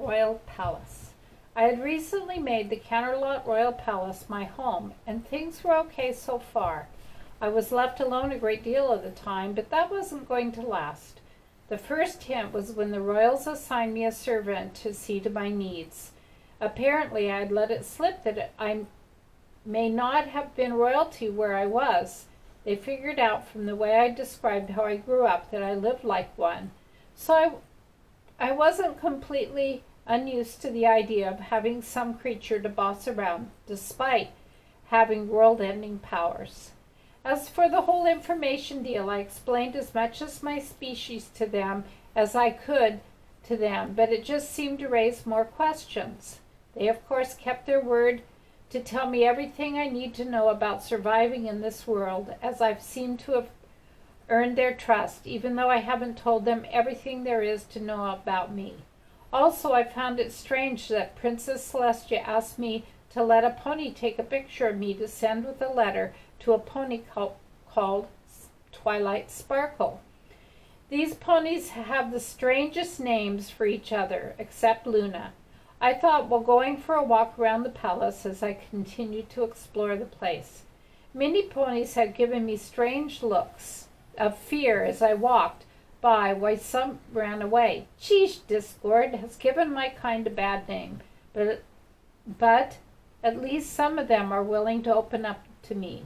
Royal Palace. I had recently made the Canterlot Royal Palace my home, and things were okay so far. I was left alone a great deal of the time, but that wasn't going to last. The first hint was when the royals assigned me a servant to see to my needs. Apparently, I had let it slip that I may not have been royalty where I was. They figured out from the way I described how I grew up that I lived like one. So I wasn't completely unused to the idea of having some creature to boss around, despite having world-ending powers. As for the whole information deal, I explained as much as my species to them as I could to them, but it just seemed to raise more questions. They, of course, kept their word to tell me everything I need to know about surviving in this world, as I've seemed to have earned their trust, even though I haven't told them everything there is to know about me. Also, I found it strange that Princess Celestia asked me to let a pony take a picture of me to send with a letter to a pony called Twilight Sparkle. These ponies have the strangest names for each other, except Luna. I thought while going for a walk around the palace as I continued to explore the place. Many ponies had given me strange looks of fear as I walked by, while some ran away. Sheesh, Discord has given my kind a bad name, but at least some of them are willing to open up to me.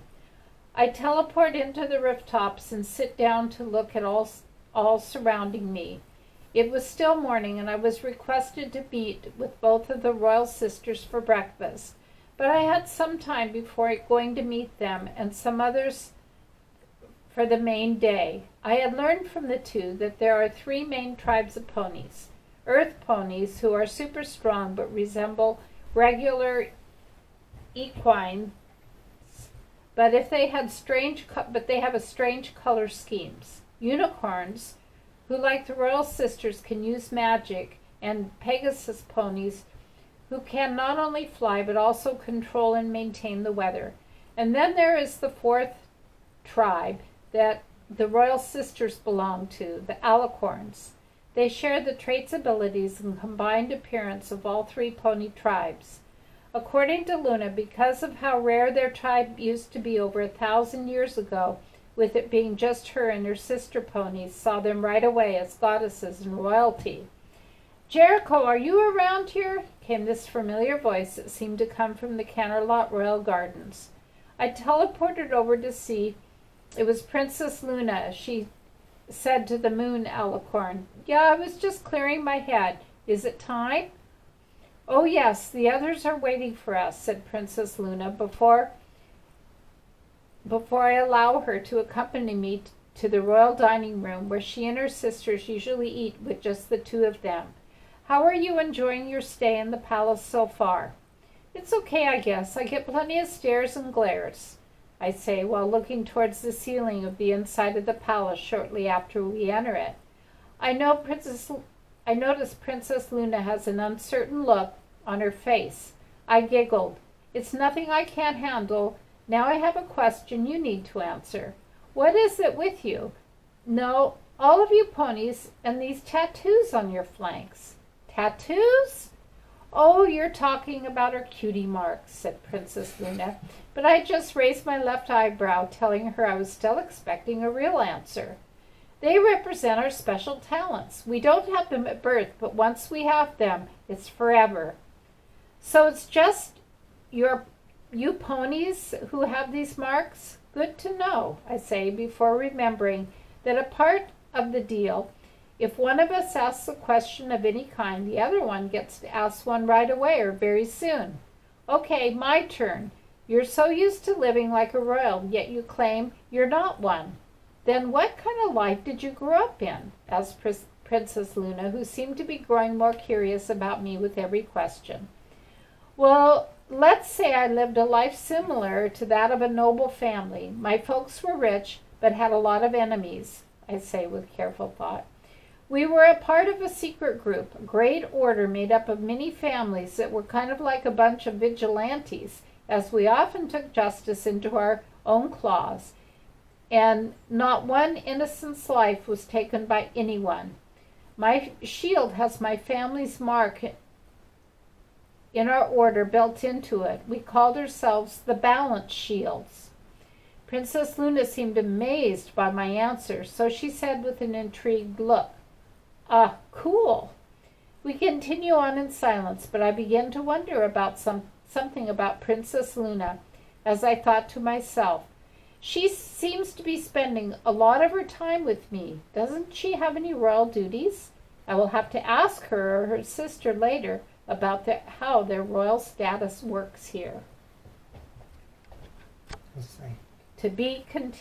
I teleport into the rooftops and sit down to look at all surrounding me. It was still morning, and I was requested to meet with both of the royal sisters for breakfast, but I had some time before going to meet them and some others for the main day. I had learned from the two that there are three main tribes of ponies. Earth ponies, who are super strong but resemble regular equines, but they have strange color schemes. Unicorns, who like the royal sisters can use magic, and Pegasus ponies, who can not only fly but also control and maintain the weather. And then there is the fourth tribe that the royal sisters belong to, the alicorns. They share the traits, abilities, and combined appearance of all three pony tribes. According to Luna, because of how rare their tribe used to be over 1,000 years ago, with it being just her and her sister ponies, saw them right away as goddesses and royalty. "Jericho, are you around here?" came this familiar voice that seemed to come from the Canterlot Royal Gardens. I teleported over to see. It was Princess Luna. She said to the moon alicorn, "Yeah, I was just clearing my head. Is it time?" "Oh yes, the others are waiting for us," said Princess Luna, before I allow her to accompany me to the royal dining room, where she and her sisters usually eat with just the two of them. "How are you enjoying your stay in the palace so far?" "It's okay, I guess. I get plenty of stares and glares," I say, while looking towards the ceiling of the inside of the palace shortly after we enter it. I notice Princess Luna has an uncertain look on her face. I giggled. "It's nothing I can't handle. Now I have a question you need to answer. What is it with you? No, all of you ponies, and these tattoos on your flanks." "Tattoos? Oh, you're talking about her cutie marks," said Princess Luna, but I just raised my left eyebrow, telling her I was still expecting a real answer. "They represent our special talents. We don't have them at birth, but once we have them, it's forever." "So it's just you ponies who have these marks? Good to know," I say, before remembering that a part of the deal, if one of us asks a question of any kind, the other one gets to ask one right away or very soon. "Okay, my turn. You're so used to living like a royal, yet you claim you're not one. Then what kind of life did you grow up in?" asked Princess Luna, who seemed to be growing more curious about me with every question. "Well, let's say I lived a life similar to that of a noble family. My folks were rich, but had a lot of enemies," I say with careful thought. "We were a part of a secret group, a great order made up of many families that were kind of like a bunch of vigilantes, as we often took justice into our own claws, and not one innocent's life was taken by anyone. My shield has my family's mark in our order built into it. We called ourselves the Balance Shields. Princess Luna seemed amazed by my answer, so she said with an intrigued look, cool. We continue on in silence, but I began to wonder about something about Princess Luna, as I thought to myself, she seems to be spending a lot of her time with me. Doesn't she have any royal duties? I will have to ask her or her sister later about how their royal status works here. Let's see. To be continued.